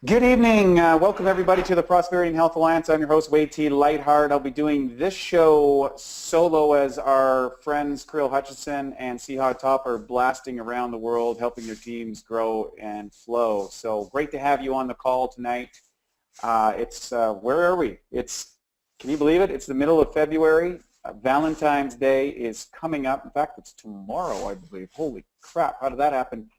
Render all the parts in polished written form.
Good evening. Welcome everybody to the Prosperity and Health Alliance. I'm your host, Wade T. Lightheart. I'll be doing this show solo as our friends Krill Hutchinson and Seha Top are blasting around the world, helping their teams grow and flow. So great to have you on the call tonight. Where are we? Can you believe it? It's the middle of February. Valentine's Day is coming up. In fact, it's tomorrow, I believe. Holy crap, how did that happen?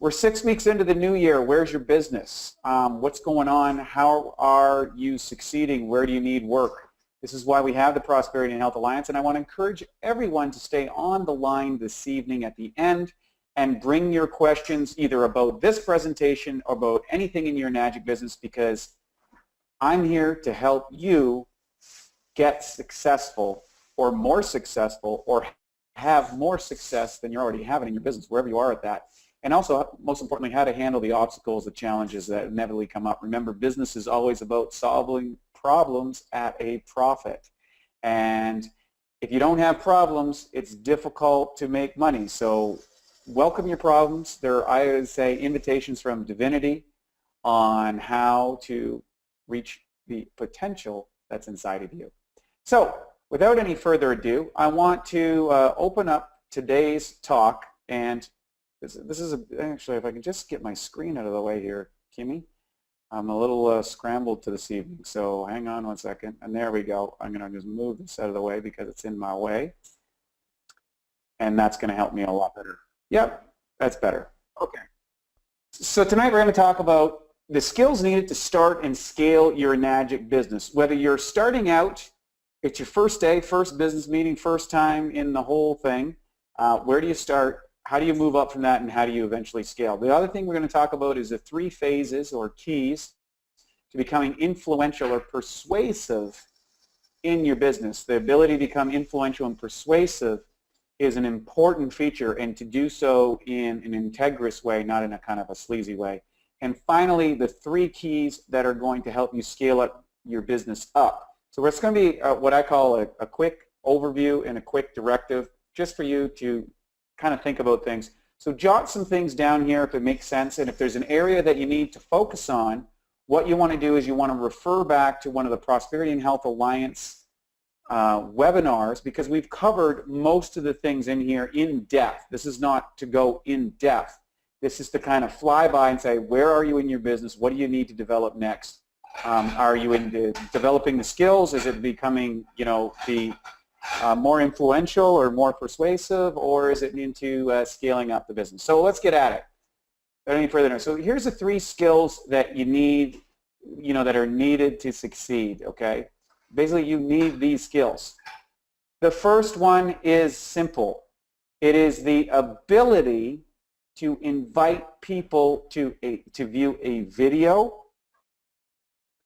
We're 6 weeks into the new year. Where's your business? What's going on? How are you succeeding? Where do you need work? This is why we have the Prosperity and Health Alliance, and I want to encourage everyone to stay on the line this evening at the end and bring your questions either about this presentation or about anything in your Enagic business, because I'm here to help you get successful or more successful or have more success than you're already having in your business, wherever you are at that. And also, most importantly, how to handle the obstacles, the challenges that inevitably come up. Remember, business is always about solving problems at a profit. And if you don't have problems, it's difficult to make money. So welcome your problems. There are, I would say, invitations from divinity on how to reach the potential that's inside of you. So without any further ado, I want to open up today's talk. And actually, if I can just get my screen out of the way here, Kimmy. I'm a little scrambled to this evening, so hang on one second. And there we go. I'm going to just move this out of the way because it's in my way. And that's going to help me a lot better. Yep, that's better. Okay. So tonight we're going to talk about the skills needed to start and scale your Enagic business. Whether you're starting out, it's your first day, first business meeting, first time in the whole thing, where do you start? How do you move up from that, and how do you eventually scale? The other thing we're going to talk about is the 3 phases or keys to becoming influential or persuasive in your business. The ability to become influential and persuasive is an important feature, and to do so in an integrous way, not in a kind of a sleazy way. And finally, the 3 keys that are going to help you scale up your business up. So it's going to be what I call a quick overview and a quick directive, just for you to kind of think about things. So jot some things down here if it makes sense, and if there's an area that you need to focus on, what you want to do is you want to refer back to one of the Prosperity and Health Alliance webinars, because we've covered most of the things in here in depth. This is not to go in depth. This is to kind of fly by and say, where are you in your business? What do you need to develop next? Are you into developing the skills? Is it becoming, the more influential or more persuasive, or is it into scaling up the business? So let's get at it. Without any further ado. So here's the 3 skills that you need, that are needed to succeed, okay? Basically, you need these skills. The first one is simple. It is the ability to invite people to view a video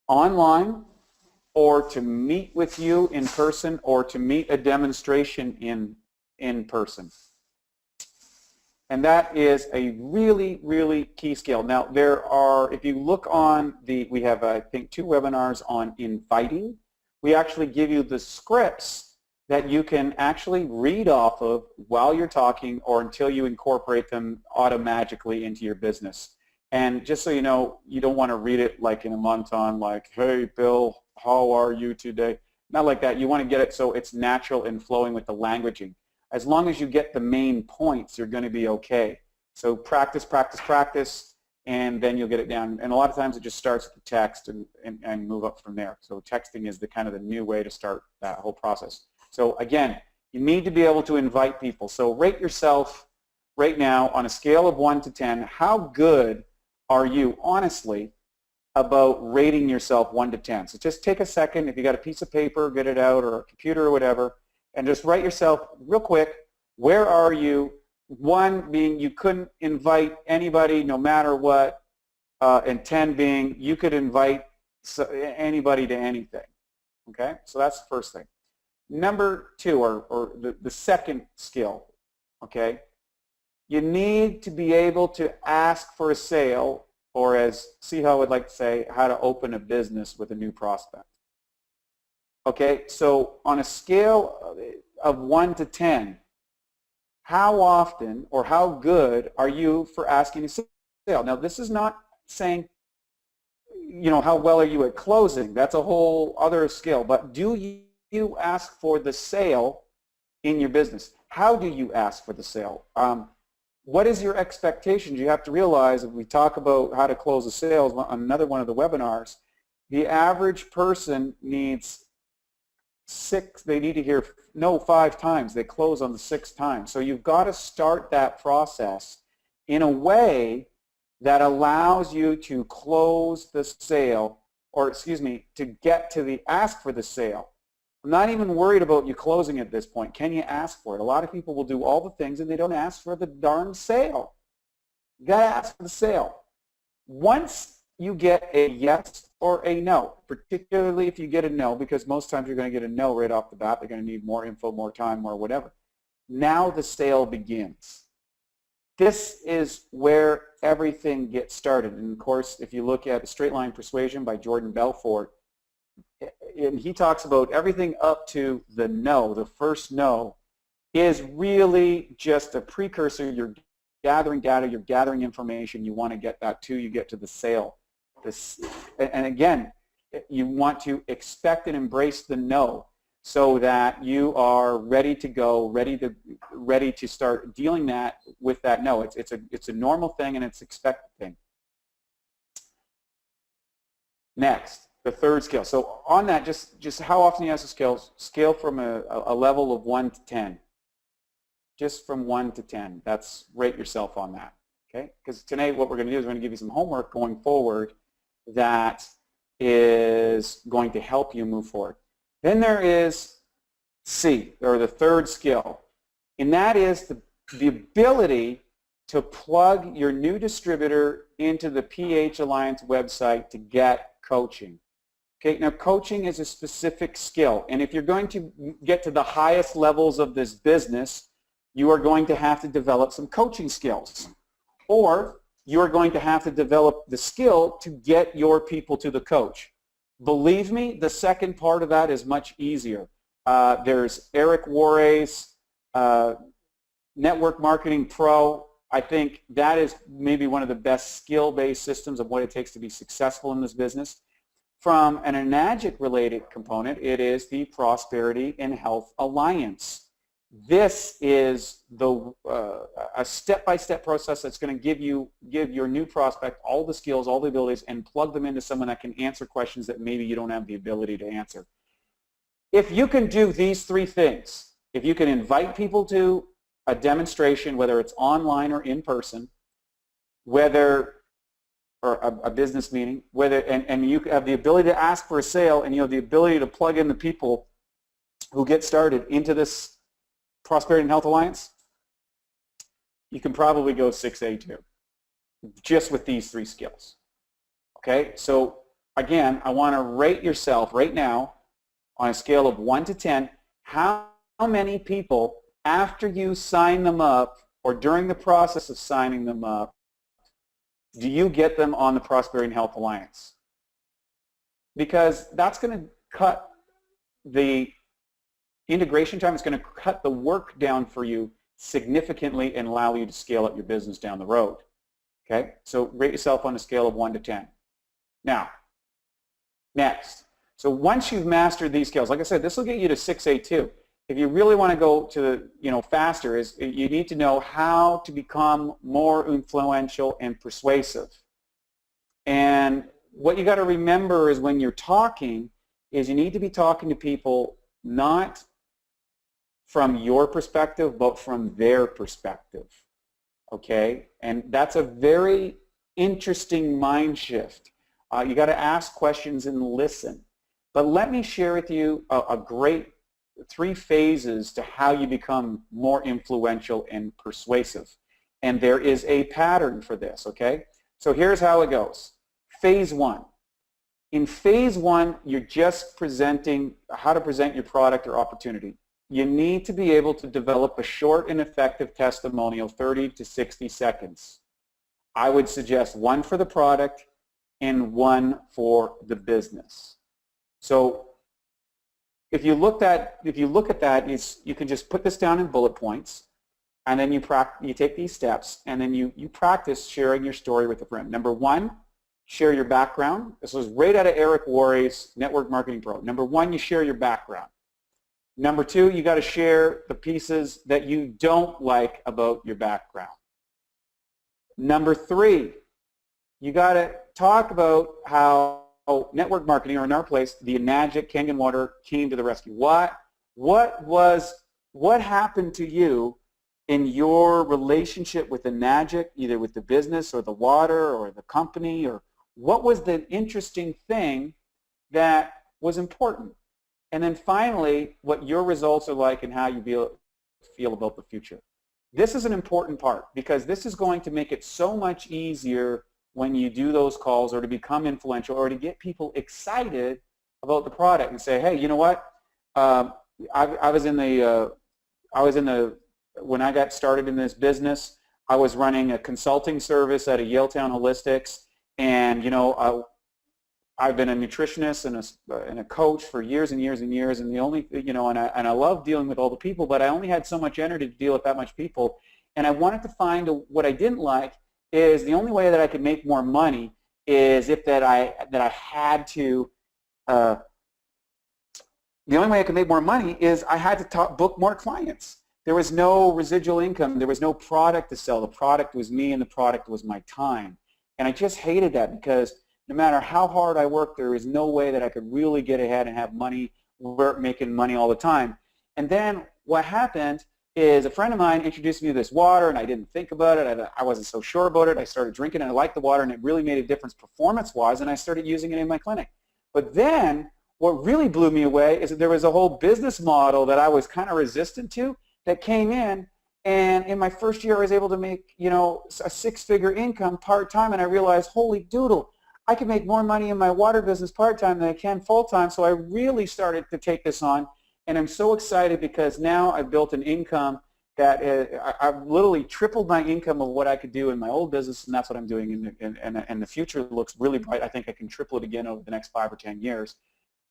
online, or to meet with you in person, or to meet a demonstration in person. And that is a really, really key skill. Now, there are, if you look on we have, I think, 2 webinars on inviting. We actually give you the scripts that you can actually read off of while you're talking, or until you incorporate them automatically into your business. And just so you know, you don't want to read it like in a monotone, like, hey, Bill, how are you today? Not like that. You want to get it so it's natural and flowing with the languaging. As long as you get the main points, you're going to be okay. So practice, practice, practice, and then you'll get it down. And a lot of times it just starts with the text and move up from there. So texting is the kind of the new way to start that whole process. So again, you need to be able to invite people. So rate yourself right now on a scale of 1 to 10. How good are you, honestly, about rating yourself 1 to 10? So just take a second. If you got a piece of paper, get it out, or a computer or whatever, and just write yourself real quick, where are you? 1 being you couldn't invite anybody no matter what, and 10 being you could invite anybody to anything. Okay, so that's the first thing. Number 2, or the second skill, okay, you need to be able to ask for a sale, or as Seha would like to say, how to open a business with a new prospect. Okay, so on a scale of 1 to 10, how often or how good are you for asking a sale? Now, this is not saying how well are you at closing? That's a whole other skill. But do you ask for the sale in your business? How do you ask for the sale? What is your expectations? You have to realize, if we talk about how to close a sale on another one of the webinars, the average person needs they need to hear no 5 times. They close on the 6th time. So you've got to start that process in a way that allows you to close the sale, or excuse me, to get to the ask for the sale. I'm not even worried about you closing at this point. Can you ask for it? A lot of people will do all the things and they don't ask for the darn sale. You got to ask for the sale. Once you get a yes or a no, particularly if you get a no, because most times you're going to get a no right off the bat. They're going to need more info, more time, more whatever. Now the sale begins. This is where everything gets started. And of course, if you look at Straight Line Persuasion by Jordan Belfort, and he talks about everything up to the no, the first no, is really just a precursor. You're gathering data, you're gathering information, you want to get that to, you get to the sale. And again, you want to expect and embrace the no so that you are ready to go, ready to start dealing with that no. It's a normal thing and it's an expected thing. Next, the third skill. So on that, just how often you ask a scale from a level of 1 to 10. Just from 1 to 10. That's rate yourself on that. Okay? Because today what we're going to do is we're going to give you some homework going forward that is going to help you move forward. Then there is C, or the third skill, and that is the ability to plug your new distributor into the PH Alliance website to get coaching. Okay, now coaching is a specific skill, and if you're going to get to the highest levels of this business, you are going to have to develop some coaching skills, or you are going to have to develop the skill to get your people to the coach. Believe me, the second part of that is much easier. There's Eric Warre's Network Marketing Pro. I think that is maybe one of the best skill-based systems of what it takes to be successful in this business. From an Enagic related component, it is the Prosperity and Health Alliance. This is a step-by-step process that's going to give your new prospect all the skills, all the abilities, and plug them into someone that can answer questions that maybe you don't have the ability to answer. If you can do these 3 things, if you can invite people to a demonstration, whether it's online or in person, or a business meeting, and you have the ability to ask for a sale, and you have the ability to plug in the people who get started into this Prosperity and Health Alliance, you can probably go 6A2 just with these 3 skills. Okay, so again, I want to rate yourself right now on a scale of 1 to 10. How many people, after you sign them up or during the process of signing them up, do you get them on the Prosperity and Health Alliance? Because that's going to cut the integration time. Is going to cut the work down for you significantly and allow you to scale up your business down the road. Okay, so rate yourself on a scale of 1 to 10. Now, next. So once you've mastered these skills, like I said, this will get you to 6A2. If you really want to go to faster, you need to know how to become more influential and persuasive. And what you got to remember is when you're talking, is you need to be talking to people not from your perspective, but from their perspective, okay? And that's a very interesting mind shift. You got to ask questions and listen. But let me share with you a great 3 phases to how you become more influential and persuasive. And there is a pattern for this, okay? So here's how it goes. Phase 1. In phase 1, you're just presenting how to present your product or opportunity. You need to be able to develop a short and effective testimonial, 30 to 60 seconds. I would suggest 1 for the product and 1 for the business. So if you look at that, you can just put this down in bullet points, and then you take these steps, and then you practice sharing your story with a friend. Number 1, share your background. This was right out of Eric Worre's Network Marketing Pro. Number one, you share your background. Number two, you got to share the pieces that you don't like about your background. Number three, you got to talk about how network marketing, or in our place, the Enagic Kangen Water came to the rescue. What happened to you in your relationship with Enagic, either with the business or the water or the company, or what was the interesting thing that was important? And then finally, what your results are like and how you feel about the future. This is an important part because this is going to make it so much easier when you do those calls or to become influential or to get people excited about the product and say, hey, you know what? When I got started in this business, I was running a consulting service at a Yaletown Holistics, and I've been a nutritionist and a coach for years and years and years, and the only and I love dealing with all the people, but I only had so much energy to deal with that much people, and I wanted to find what I didn't like is the only way that I could make more money is the only way I could make more money is I had to book more clients. There was no residual income. There was no product to sell. The product was me and the product was my time. And I just hated that because no matter how hard I worked, there was no way that I could really get ahead and have money, making money all the time. And then what happened is a friend of mine introduced me to this water, and I didn't think about it. I wasn't so sure about it. I started drinking, and I liked the water, and it really made a difference performance-wise, and I started using it in my clinic. But then what really blew me away is that there was a whole business model that I was kind of resistant to that came in, and in my first year I was able to make a six-figure income part-time, and I realized, holy doodle, I can make more money in my water business part-time than I can full-time. So I really started to take this on, and I'm so excited because now I've built an income that I've literally tripled my income of what I could do in my old business, and that's what I'm doing, and the future looks really bright. I think I can triple it again over the next 5 or 10 years.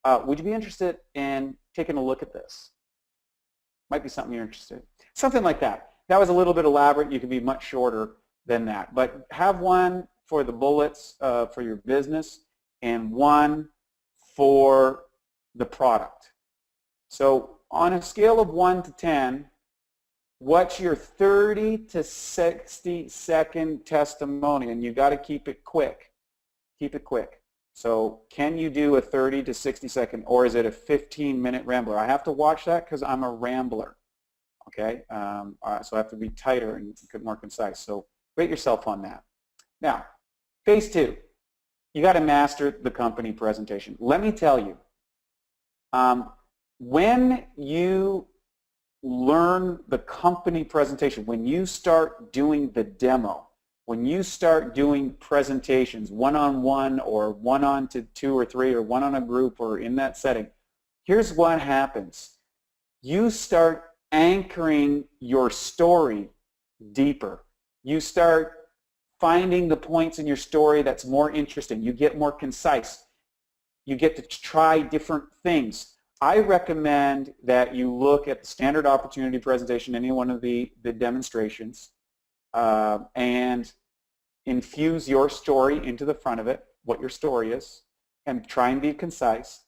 Would you be interested in taking a look at this? Might be something you're interested in. Something like that. That was a little bit elaborate. You could be much shorter than that. But have one for the bullets for your business and one for the product. So on a scale of 1 to 10, what's your 30 to 60 second testimony? And you got to keep it quick. Keep it quick. So can you do a 30 to 60 second, or is it a 15-minute rambler? I have to watch that because I'm a rambler. Okay, so I have to be tighter and more concise. So rate yourself on that. Now, phase 2, you got to master the company presentation. Let me tell you, when you learn the company presentation, when you start doing the demo, when you start doing presentations one-on-one or one-on-to-2 or 3 or one on a group or in that setting, here's what happens. You start anchoring your story deeper. You start finding the points in your story that's more interesting. You get more concise. You get to try different things. I recommend that you look at the standard opportunity presentation, any one of the demonstrations, and infuse your story into the front of it, what your story is, and try and be concise.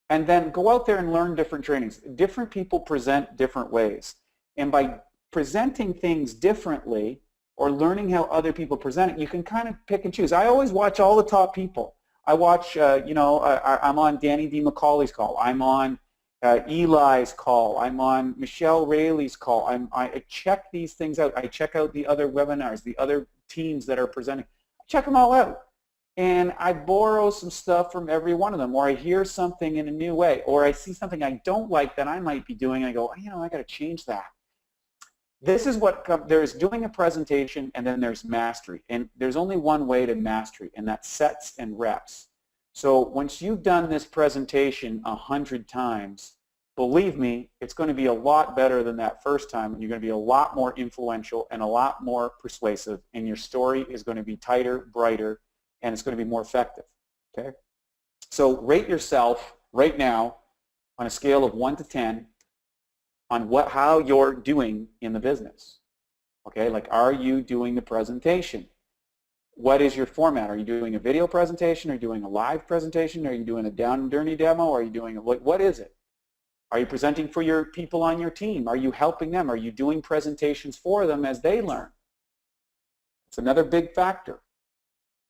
And then go out there and learn different trainings. Different people present different ways. And by presenting things differently or learning how other people present it, you can kind of pick and choose. I always watch all the top people. I watch, I'm on Danny D. McCauley's call. I'm on Eli's call. I'm on Michelle Rayleigh's call. I check these things out. I check out the other webinars, the other teams that are presenting. I check them all out. And I borrow some stuff from every one of them, or I hear something in a new way, or I see something I don't like that I might be doing, and I go, I got to change that. This is what there's doing a presentation, and then there's mastery. And there's only one way to mastery, and that's sets and reps. So once you've done this presentation 100 times, believe me, it's going to be a lot better than that first time, and you're going to be a lot more influential and a lot more persuasive, and your story is going to be tighter, brighter, and it's going to be more effective. Okay? So rate yourself right now on a scale of 1 to 10 on how you're doing in the business. Okay? Like, are you doing the presentation? What is your format? Are you doing a video presentation? Are you doing a live presentation? Are you doing a down and dirty demo? Are you doing what is it? Are you presenting for your people on your team? Are you helping them? Are you doing presentations for them as they learn? It's another big factor.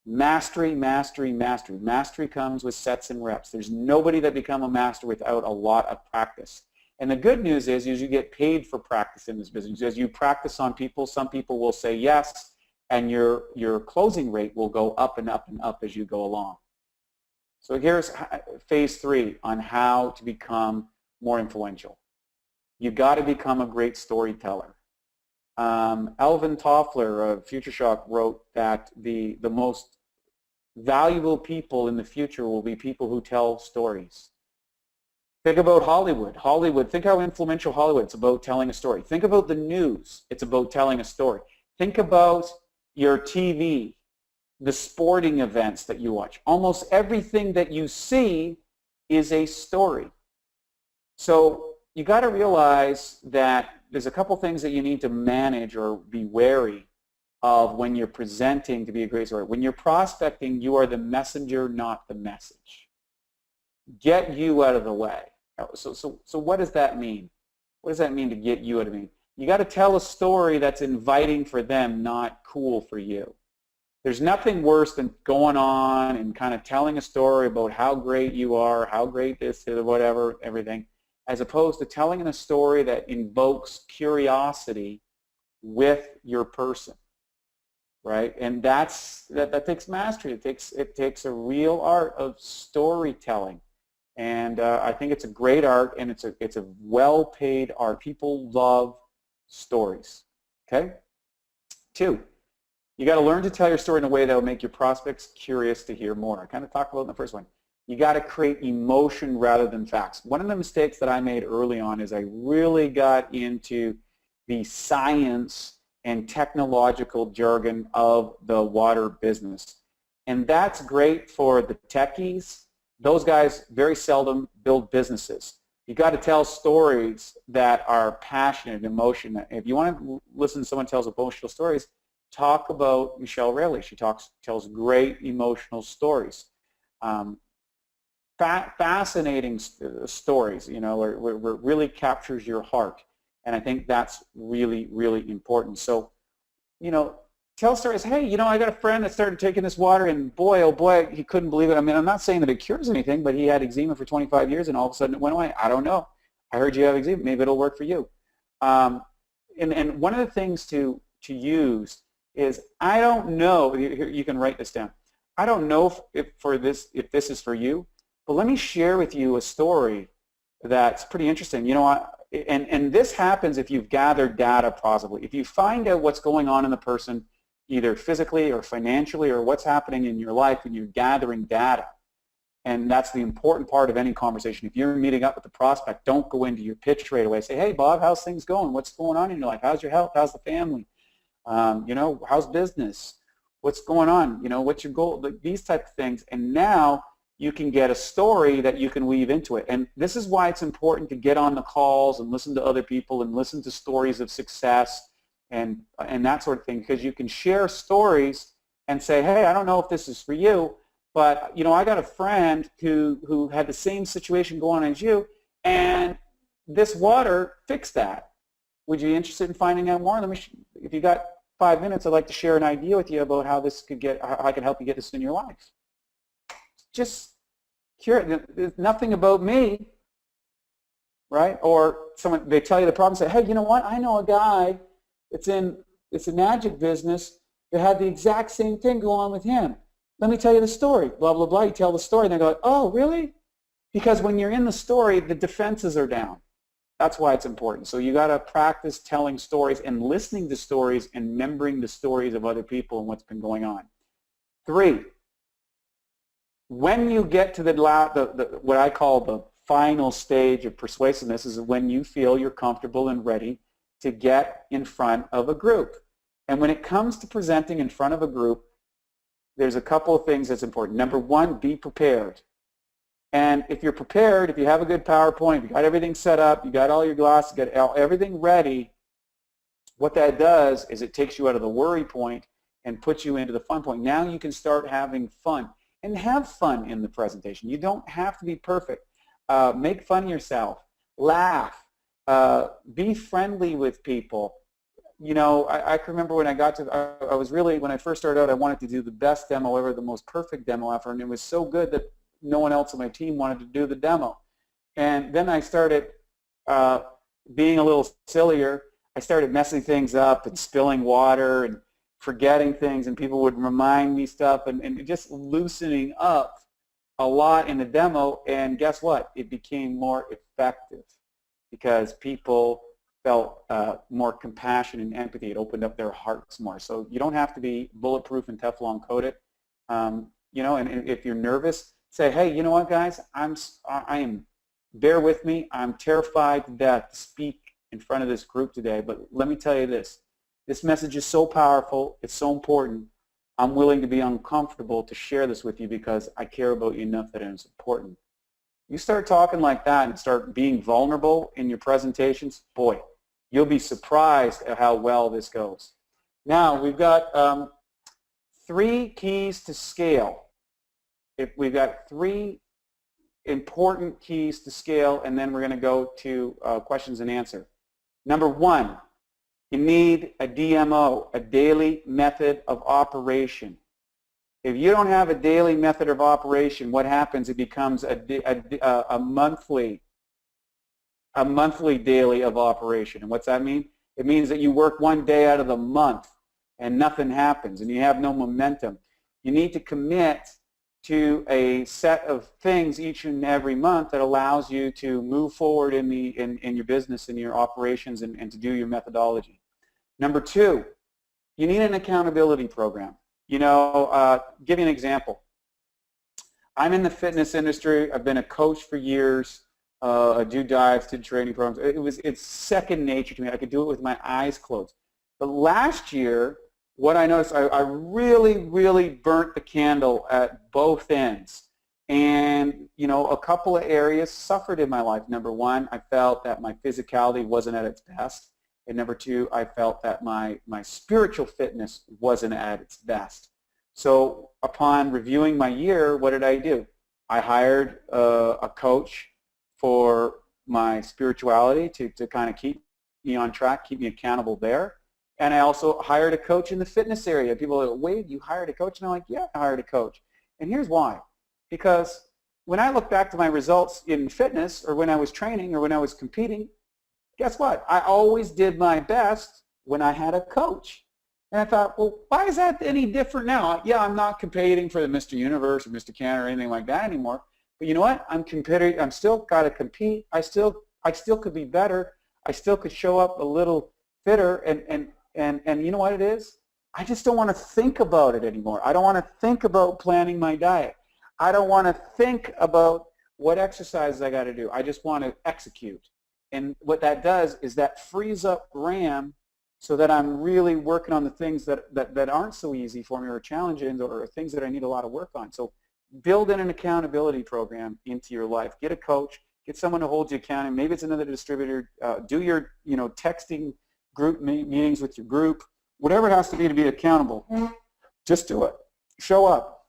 Mastery, mastery, mastery. Mastery comes with sets and reps. There's nobody that become a master without a lot of practice. And the good news is you get paid for practice in this business. As you practice on people, some people will say yes, and your closing rate will go up and up and up as you go along. So here's phase 3 on how to become more influential. You've got to become a great storyteller. Alvin Toffler of Future Shock wrote that the most valuable people in the future will be people who tell stories. Think about Hollywood. Think how influential Hollywood. It's about telling a story. Think about the news. It's about telling a story. Think about your TV, the sporting events that you watch. Almost everything that you see is a story. So you got to realize that there's a couple things that you need to manage or be wary of when you're presenting to be a great story. When you're prospecting, you are the messenger, not the message. Get you out of the way. So what does that mean? What does that mean to get you out of the way? You got to tell a story that's inviting for them, not cool for you. There's nothing worse than going on and kind of telling a story about how great you are, how great this is, whatever, everything, as opposed to telling a story that invokes curiosity with your person, right? And that takes mastery. It takes a real art of storytelling. And I think it's a great art, and it's a well-paid art. People love stories, okay? 2, you got to learn to tell your story in a way that will make your prospects curious to hear more. I kind of talked about it in the first one. You got to create emotion rather than facts. One of the mistakes that I made early on is I really got into the science and technological jargon of the water business. And that's great for the techies. Those guys very seldom build businesses. You got to tell stories that are passionate, emotional. If you want to listen to someone tells emotional stories, talk about Michelle Rayleigh. She tells great emotional stories. Fascinating stories, you know, where it really captures your heart. And I think that's really, really important. So, you know, tell stories. Hey, you know, I got a friend that started taking this water, and boy, oh boy, he couldn't believe it. I mean, I'm not saying that it cures anything, but he had eczema for 25 years, and all of a sudden it went away. I don't know. I heard you have eczema. Maybe it'll work for you. And one of the things to use is, I don't know. You can write this down. I don't know if this is for you, but let me share with you a story that's pretty interesting. You know, and this happens if you've gathered data positively. If you find out what's going on in the person, either physically or financially, or what's happening in your life, and you're gathering data. And that's the important part of any conversation. If you're meeting up with the prospect, don't go into your pitch right away. Say, hey, Bob, how's things going? What's going on in your life? How's your health? How's the family? You know, how's business? What's going on? You know, what's your goal? These type of things. And now you can get a story that you can weave into it. And this is why it's important to get on the calls and listen to other people and listen to stories of success and that sort of thing, because you can share stories and say, hey, I don't know if this is for you, but, you know, I got a friend who had the same situation going on as you, and this water fixed that. Would you be interested in finding out more? If you got 5 minutes, I'd like to share an idea with you about how I can help you get this in your life. Just cure. There's nothing about me, right? Or they tell you the problem, say, hey, you know what? I know a guy that's in this Enagic business that had the exact same thing go on with him. Let me tell you the story. Blah, blah, blah. You tell the story, and they go, oh, really? Because when you're in the story, the defenses are down. That's why it's important. So you got to practice telling stories and listening to stories and remembering the stories of other people and what's been going on. 3, when you get to what I call the final stage of persuasiveness, is when you feel you're comfortable and ready to get in front of a group. And when it comes to presenting in front of a group, there's a couple of things that's important. Number 1, be prepared. And if you're prepared, if you have a good PowerPoint, if you got everything set up, you got all your glasses, you got everything ready, what that does is it takes you out of the worry point and put you into the fun point. Now you can start having fun, and have fun in the presentation. You don't have to be perfect. Make fun of yourself. Laugh. Be friendly with people. You know, I can remember when I got to, I was really, when I first started out, I wanted to do the best demo ever, the most perfect demo ever, and it was so good that no one else on my team wanted to do the demo. And then I started being a little sillier. I started messing things up and spilling water and forgetting things, and people would remind me stuff, and just loosening up a lot in the demo. And guess what? It became more effective because people felt more compassion and empathy. It opened up their hearts more. So you don't have to be bulletproof and Teflon coated. You know, and if you're nervous, say, hey, you know what, guys? I am. Bear with me. I'm terrified to death to speak in front of this group today, but let me tell you this. This message is so powerful. It's so important. I'm willing to be uncomfortable to share this with you because I care about you enough that it's important. You start talking like that and start being vulnerable in your presentations, boy, you'll be surprised at how well this goes. Now, we've got 3 keys to scale. We've got 3 important keys to scale, and then we're going to go to questions and answer. Number 1, you need a DMO, a daily method of operation. If you don't have a daily method of operation, what happens? It becomes a monthly daily of operation. And what's that mean? It means that you work one day out of the month and nothing happens and you have no momentum. You need to commit to a set of things each and every month that allows you to move forward in your business and your operations and to do your methodology. Number 2, you need an accountability program. You know, give you an example. I'm in the fitness industry. I've been a coach for years. I do diets, did training programs. It's second nature to me. I could do it with my eyes closed. But last year, what I noticed, I really burnt the candle at both ends. And, you know, a couple of areas suffered in my life. Number 1, I felt that my physicality wasn't at its best. And number 2, I felt that my spiritual fitness wasn't at its best. So upon reviewing my year, what did I do? I hired a coach for my spirituality to kind of keep me on track, keep me accountable there. And I also hired a coach in the fitness area. People are like, Wade, you hired a coach? And I'm like, yeah, I hired a coach. And here's why. Because when I look back to my results in fitness, or when I was training, or when I was competing, guess what? I always did my best when I had a coach. And I thought, well, why is that any different now? Yeah, I'm not competing for the Mr. Universe or Mr. Canada or anything like that anymore. But you know what? I'm competing. I'm still got to compete. I still could be better. I still could show up a little fitter. And you know what it is? I just don't want to think about it anymore. I don't want to think about planning my diet. I don't want to think about what exercises I got to do. I just want to execute. And what that does is that frees up RAM so that I'm really working on the things that aren't so easy for me or challenging or things that I need a lot of work on. So build in an accountability program into your life. Get a coach. Get someone to hold you accountable. Maybe it's another distributor. Do your texting group meetings with your group. Whatever it has to be accountable. Just do it. Show up.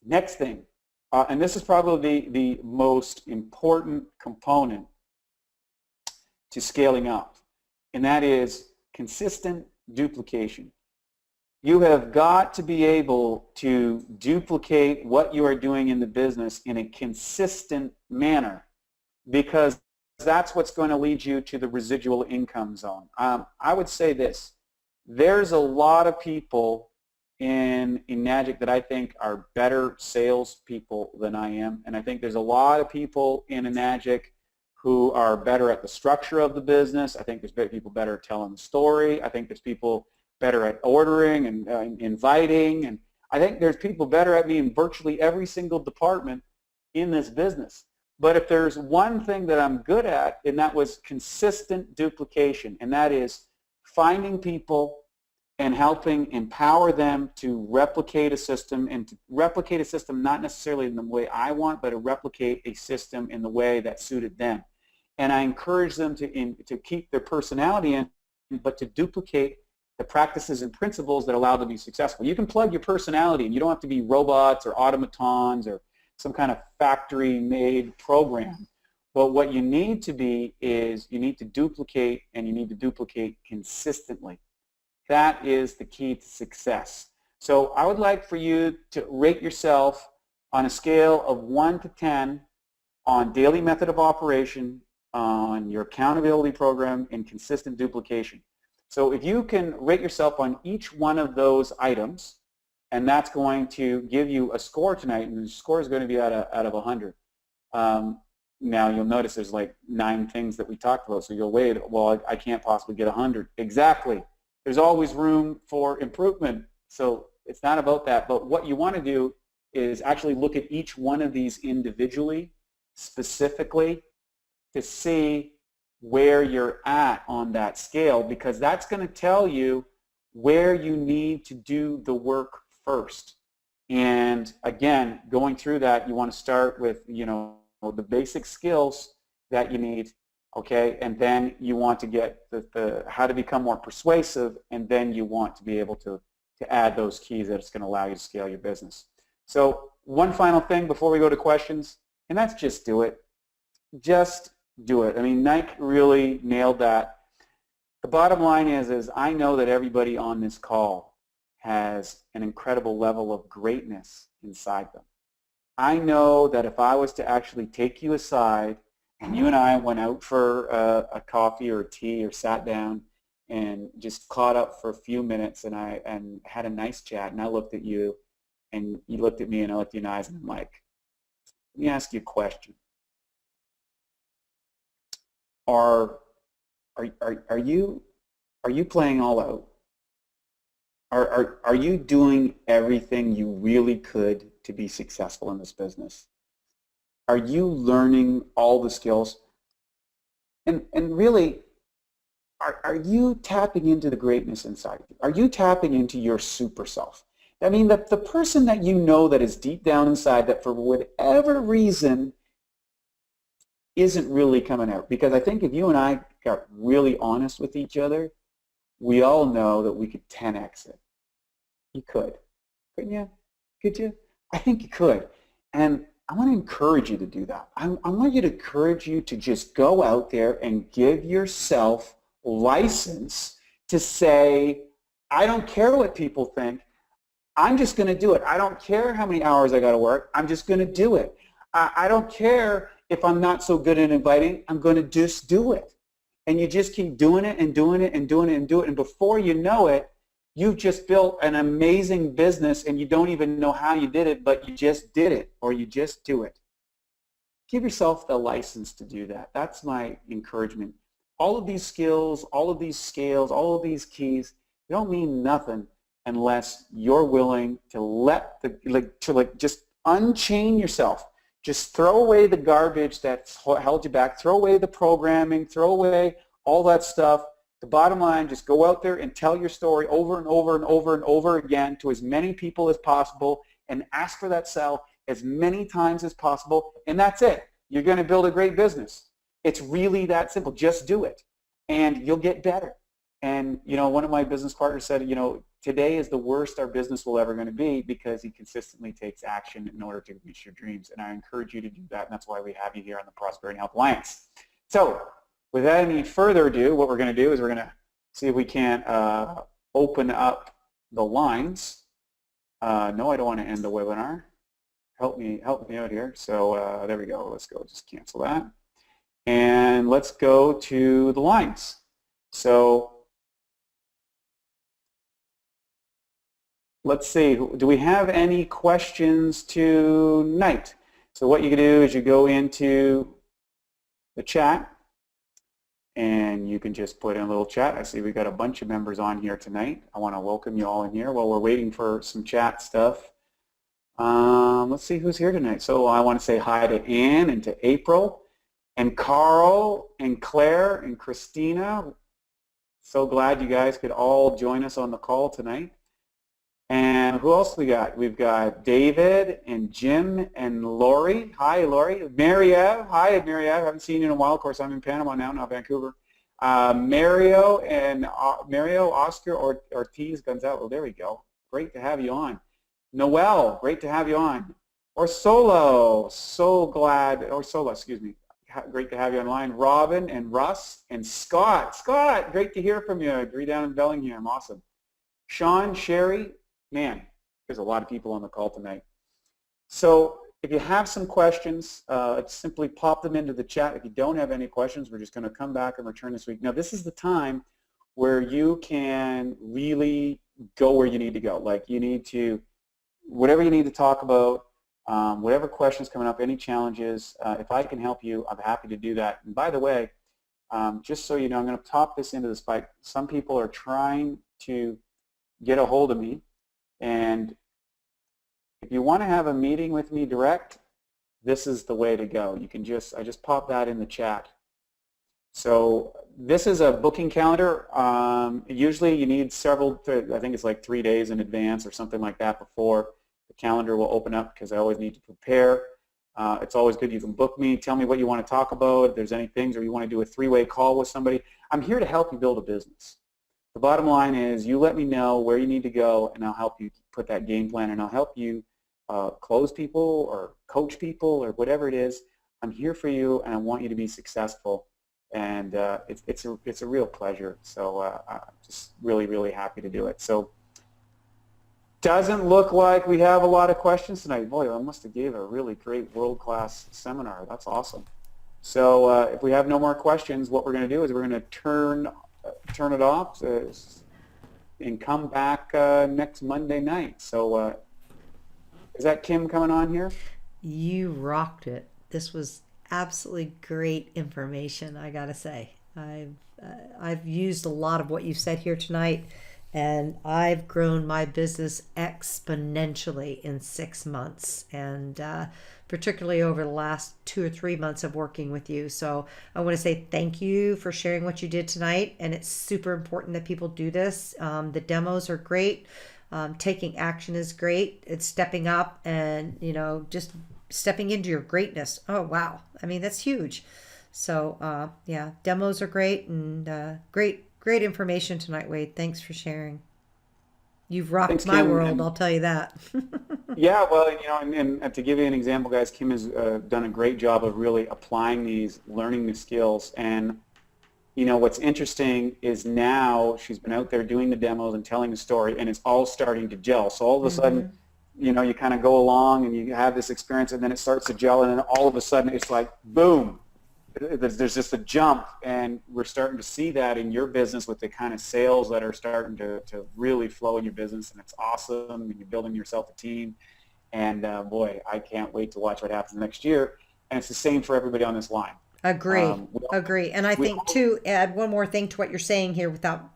Next thing, and this is probably the most important component to scaling up, and that is consistent duplication. You have got to be able to duplicate what you are doing in the business in a consistent manner, because that's what's going to lead you to the residual income zone. I would say this. There's a lot of people in Enagic that I think are better salespeople than I am, and I think there's a lot of people in Enagic who are better at the structure of the business. I think there's people better at telling the story. I think there's people better at ordering and inviting, and I think there's people better at me in virtually every single department in this business. But if there's one thing that I'm good at, and that was consistent duplication, and that is finding people and helping empower them to replicate a system, and to replicate a system not necessarily in the way I want, but to replicate a system in the way that suited them. And I encourage them to keep their personality in, but to duplicate the practices and principles that allow them to be successful. You can plug your personality, and you don't have to be robots or automatons or some kind of factory-made program. But what you need to be is you need to duplicate, and you need to duplicate consistently. That is the key to success. So I would like for you to rate yourself on a scale of 1 to 10 on daily method of operation, on your accountability program, and consistent duplication. So if you can rate yourself on each one of those items, and that's going to give you a score tonight, and the score is going to be out of 100. Now you'll notice there's like 9 things that we talked about, so you'll wait, well, I can't possibly get 100. Exactly. There's always room for improvement, so it's not about that. But what you want to do is actually look at each one of these individually, specifically, to see where you're at on that scale, because that's going to tell you where you need to do the work first. And again, going through that, you want to start with, you know, the basic skills that you need, okay, and then you want to get the how to become more persuasive, and then you want to be able to add those keys that's going to allow you to scale your business. So one final thing before we go to questions, and that's just do it. Just do it. I mean, Nike really nailed that. The bottom line is I know that everybody on this call has an incredible level of greatness inside them. I know that if I was to actually take you aside and you and I went out for a coffee or a tea or sat down and just caught up for a few minutes and had a nice chat, and I looked at you and you looked at me and I looked you in the eyes, and I'm like, let me ask you a question. Are you playing all out? Are you doing everything you really could to be successful in this business? Are you learning all the skills? And really, are you tapping into the greatness inside you? Are you tapping into your super self? I mean, the person that you know that is deep down inside that for whatever reason isn't really coming out. Because I think if you and I got really honest with each other, we all know that we could 10x it. You could. Couldn't you? Could you? I think you could. And I want to encourage you to do that. I want you to encourage you to just go out there and give yourself license to say, I don't care what people think. I'm just going to do it. I don't care how many hours I got to work. I'm just going to do it. I don't care if I'm not so good at inviting. I'm going to just do it. And you just keep doing it and doing it and doing it and doing it. And before you know it, you've just built an amazing business and you don't even know how you did it, but you just did it, or you just do it. Give yourself the license to do that. That's my encouragement. All of these skills, all of these scales, all of these keys, they don't mean nothing unless you're willing to just unchain yourself. Just throw away the garbage that's held you back. Throw away the programming. Throw away all that stuff. The bottom line, just go out there and tell your story over and over and over and over again to as many people as possible and ask for that sell as many times as possible, and that's it. You're going to build a great business. It's really that simple. Just do it, and you'll get better. And, you know, one of my business partners said, you know, today is the worst our business will ever going to be because he consistently takes action in order to reach your dreams. And I encourage you to do that, and that's why we have you here on the Prosperity and Health Alliance. So without any further ado, what we're going to do is we're going to see if we can open up the lines. No, I don't want to end the webinar. Help me out here. So there we go. Let's go. Just cancel that. And let's go to the lines. So let's see. Do we have any questions tonight? So what you can do is you go into the chat, and you can just put in a little chat. I see we've got a bunch of members on here tonight. I want to welcome you all in here while we're waiting for some chat stuff. Let's see who's here tonight. So I want to say hi to Ann and to April and Carl and Claire and Christina. So glad you guys could all join us on the call tonight. And who else we got? We've got David and Jim and Lori. Hi, Lori. Mary Ave. Hi, Mary Ave. I haven't seen you in a while. Of course, I'm in Panama now, not Vancouver. Mario Oscar Ortiz Gonzalo. There we go. Great to have you on. Noel, great to have you on. Or Solo, so glad. Or Sola, excuse me. Great to have you online. Robin and Russ and Scott. Scott, great to hear from you. Agree down in Bellingham. Awesome. Sean, Sherry, man, there's a lot of people on the call tonight. So if you have some questions, simply pop them into the chat. If you don't have any questions, we're just going to come back and return this week. Now, this is the time where you can really go where you need to go. Like you need to, whatever you need to talk about, whatever questions coming up, any challenges, if I can help you, I'm happy to do that. And by the way, just so you know, I'm going to top this into the spike. Some people are trying to get a hold of me, and if you want to have a meeting with me direct, this is the way to go. You can I just pop that in the chat. So this is a booking calendar. Usually you need several, I think it's like 3 days in advance or something like that before the calendar will open up, because I always need to prepare. It's always good. You can book me, tell me what you want to talk about, if there's any things, or you want to do a three-way call with somebody. I'm here to help you build a business. The bottom line is you let me know where you need to go, and I'll help you put that game plan, and I'll help you close people or coach people or whatever it is. I'm here for you, and I want you to be successful, and it's a real pleasure. So I'm just really, really happy to do it. So doesn't look like we have a lot of questions tonight. Boy, I must have gave a really great world-class seminar. That's awesome. So if we have no more questions, what we're going to do is we're going to turn it off and come back next Monday night. So is that Kim coming on here? You rocked it. This was absolutely great information, I gotta say. I've used a lot of what you've said here tonight, and I've grown my business exponentially in 6 months, and particularly over the last 2 or 3 months of working with you. So I want to say thank you for sharing what you did tonight, and it's super important that people do this. The demos are great. Taking action is great. It's stepping up and, just stepping into your greatness. Oh, wow. I mean, that's huge. So, yeah, demos are great, and great information tonight, Wade. Thanks for sharing. You've rocked Thanks, my Kim. world, I'll tell you that. Yeah, well, and to give you an example, guys, Kim has done a great job of really applying these, learning the skills. And, what's interesting is now she's been out there doing the demos and telling the story, and it's all starting to gel. So all of a sudden, you kind of go along and you have this experience, and then it starts to gel, and then all of a sudden it's like, boom, there's just a jump, and we're starting to see that in your business with the kind of sales that are starting to really flow in your business, and it's awesome, and you're building yourself a team, and boy, I can't wait to watch what happens next year, and it's the same for everybody on this line. Agree. Agree. And I We think, too, add one more thing to what you're saying here without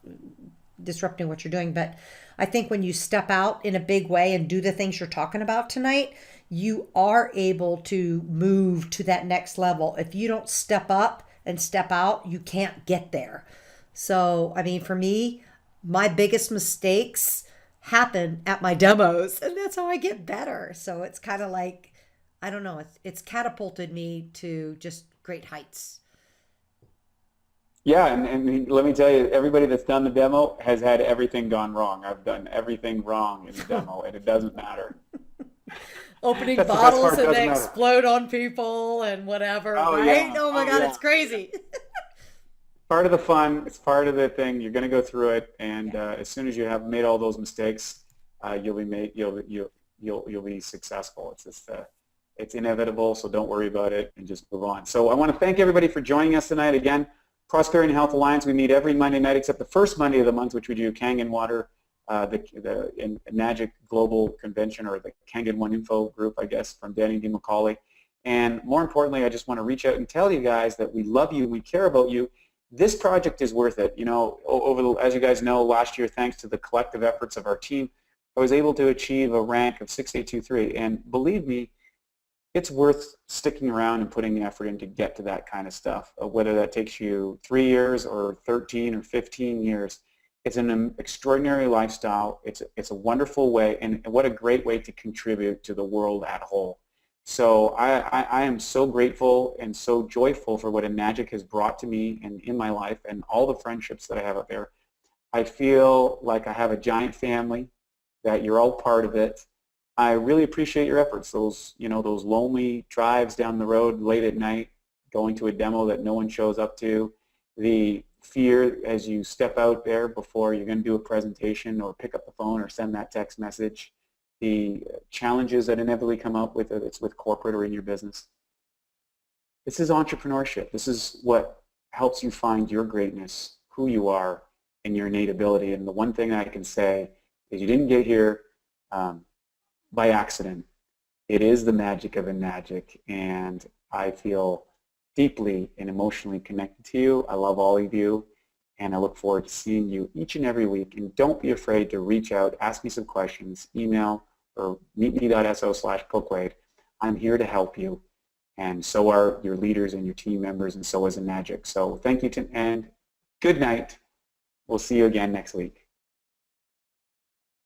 disrupting what you're doing, but I think when you step out in a big way and do the things you're talking about tonight, you are able to move to that next level. If you don't step up and step out, you can't get there. So, I mean, for me, my biggest mistakes happen at my demos, and that's how I get better. So it's kind of like, I don't know, it's catapulted me to just great heights. Yeah, and let me tell you, everybody that's done the demo has had everything gone wrong. I've done everything wrong in the demo, and it doesn't matter. Opening That's the best bottles part, and doesn't they matter. explode on people and whatever, Oh, right? yeah. Oh my Oh, God, yeah. it's crazy. Part of the fun. It's part of the thing. You're going to go through it, and Yeah. as soon as you have made all those mistakes, you'll be successful. It's just it's inevitable, so don't worry about it and just move on. So I want to thank everybody for joining us tonight. Again, Prosperity and Health Alliance. We meet every Monday night except the first Monday of the month, which we do Kangen Water, the Enagic Global Convention, or the Kangen One Info Group, I guess, from Danny D. McCauley. And more importantly, I just want to reach out and tell you guys that we love you, we care about you. This project is worth it. As you guys know, last year, thanks to the collective efforts of our team, I was able to achieve a rank of 6823. And believe me, it's worth sticking around and putting the effort in to get to that kind of stuff. Whether that takes you 3 years or 13 or 15 years, it's an extraordinary lifestyle. It's a wonderful way, and what a great way to contribute to the world at whole. So I am so grateful and so joyful for what Enagic has brought to me and in my life and all the friendships that I have out there. I feel like I have a giant family, that you're all part of it. I really appreciate your efforts. Those lonely drives down the road late at night, going to a demo that no one shows up to, the fear as you step out there before you're going to do a presentation or pick up the phone or send that text message, the challenges that inevitably come up with it, it's with corporate or in your business. This is entrepreneurship. This is what helps you find your greatness, who you are, and your innate ability. And the one thing I can say is you didn't get here by accident. It is the magic of Enagic, and I feel deeply and emotionally connected to you. I love all of you, and I look forward to seeing you each and every week. And don't be afraid to reach out, ask me some questions, email, or meetme.so/Cookwaite. I'm here to help you, and so are your leaders and your team members, and so is Enagic. So thank you, and good night. We'll see you again next week.